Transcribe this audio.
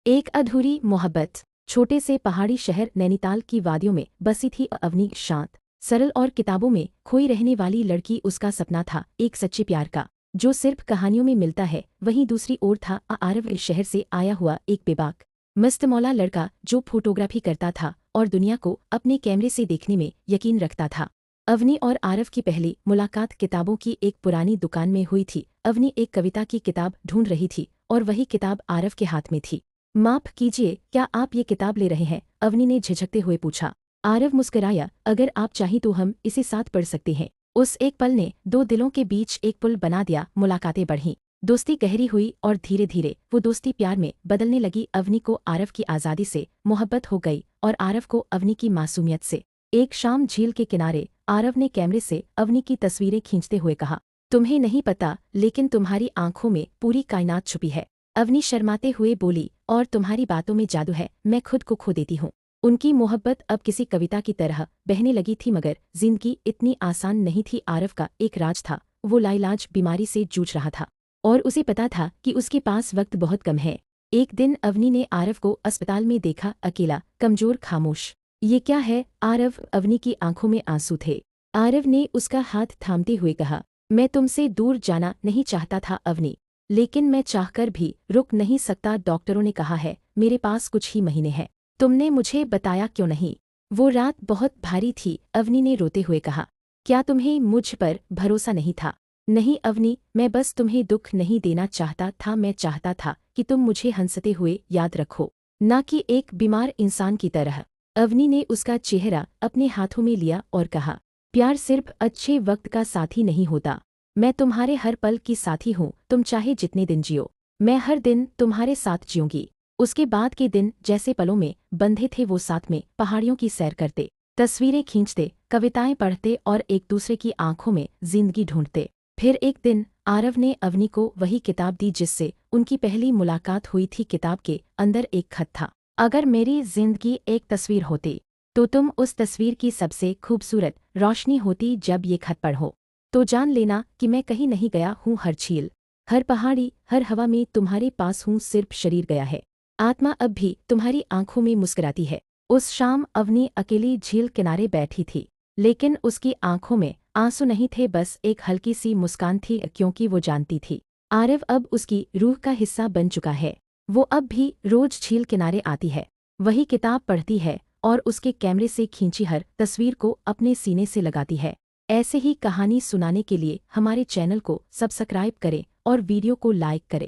एक अधूरी मोहब्बत। छोटे से पहाड़ी शहर नैनीताल की वादियों में बसी थी अवनी। शांत, सरल और किताबों में खोई रहने वाली लड़की। उसका सपना था एक सच्चे प्यार का, जो सिर्फ कहानियों में मिलता है। वहीं दूसरी ओर था आरव, शहर से आया हुआ एक बेबाक मस्तमौला लड़का, जो फोटोग्राफी करता था और दुनिया को अपने कैमरे से देखने में यकीन रखता था। अवनी और आरव की पहली मुलाकात किताबों की एक पुरानी दुकान में हुई थी। अवनी एक कविता की किताब ढूंढ रही थी और वही किताब आरव के हाथ में थी। माफ कीजिए, क्या आप ये किताब ले रहे हैं? अवनी ने झिझकते हुए पूछा। आरव मुस्कुराया, अगर आप चाहें तो हम इसे साथ पढ़ सकते हैं। उस एक पल ने दो दिलों के बीच एक पुल बना दिया। मुलाकातें बढ़ीं, दोस्ती गहरी हुई और धीरे धीरे वो दोस्ती प्यार में बदलने लगी। अवनी को आरव की आज़ादी से मोहब्बत हो गई और आरव को अवनी की मासूमियत से। एक शाम झील के किनारे आरव ने कैमरे से अवनी की तस्वीरें खींचते हुए कहा, तुम्हें नहीं पता, लेकिन तुम्हारी आंखों में पूरी कायनात छुपी है। अवनी शर्माते हुए बोली, और तुम्हारी बातों में जादू है, मैं खुद को खो देती हूँ। उनकी मोहब्बत अब किसी कविता की तरह बहने लगी थी, मगर जिंदगी इतनी आसान नहीं थी। आरव का एक राज था, वो लाइलाज बीमारी से जूझ रहा था और उसे पता था कि उसके पास वक्त बहुत कम है। एक दिन अवनी ने आरव को अस्पताल में देखा, अकेला, कमजोर, खामोश। ये क्या है आरव? अवनी की आंखों में आंसू थे। आरव ने उसका हाथ थामते हुए कहा, मैं तुमसे दूर जाना नहीं चाहता था अवनी, लेकिन मैं चाहकर भी रुक नहीं सकता। डॉक्टरों ने कहा है मेरे पास कुछ ही महीने हैं। तुमने मुझे बताया क्यों नहीं? वो रात बहुत भारी थी, अवनी ने रोते हुए कहा। क्या तुम्हें मुझ पर भरोसा नहीं था? नहीं अवनी, मैं बस तुम्हें दुख नहीं देना चाहता था। मैं चाहता था कि तुम मुझे हंसते हुए याद रखो, ना कि एक बीमार इंसान की तरह। अवनी ने उसका चेहरा अपने हाथों में लिया और कहा, प्यार सिर्फ अच्छे वक्त का साथी नहीं होता। मैं तुम्हारे हर पल की साथी हूँ, तुम चाहे जितने दिन जियो, मैं हर दिन तुम्हारे साथ जीऊंगी। उसके बाद के दिन जैसे पलों में बंधे थे। वो साथ में पहाड़ियों की सैर करते, तस्वीरें खींचते, कविताएं पढ़ते और एक दूसरे की आंखों में जिंदगी ढूंढते। फिर एक दिन आरव ने अवनी को वही किताब दी जिससे उनकी पहली मुलाकात हुई थी। किताब के अंदर एक खत था, अगर मेरी जिंदगी एक तस्वीर होती तो तुम उस तस्वीर की सबसे खूबसूरत रोशनी होती। जब ये खत पढ़ो तो जान लेना कि मैं कहीं नहीं गया हूँ। हर झील, हर पहाड़ी, हर हवा में तुम्हारे पास हूँ। सिर्फ शरीर गया है, आत्मा अब भी तुम्हारी आंखों में मुस्कुराती है। उस शाम अवनी अकेली झील किनारे बैठी थी, लेकिन उसकी आंखों में आंसू नहीं थे, बस एक हल्की सी मुस्कान थी, क्योंकि वो जानती थी आरव अब उसकी रूह का हिस्सा बन चुका है। वो अब भी रोज झील किनारे आती है, वही किताब पढ़ती है और उसके कैमरे से खींची हर तस्वीर को अपने सीने से लगाती है। ऐसे ही कहानी सुनाने के लिए हमारे चैनल को सब्सक्राइब करें और वीडियो को लाइक करें।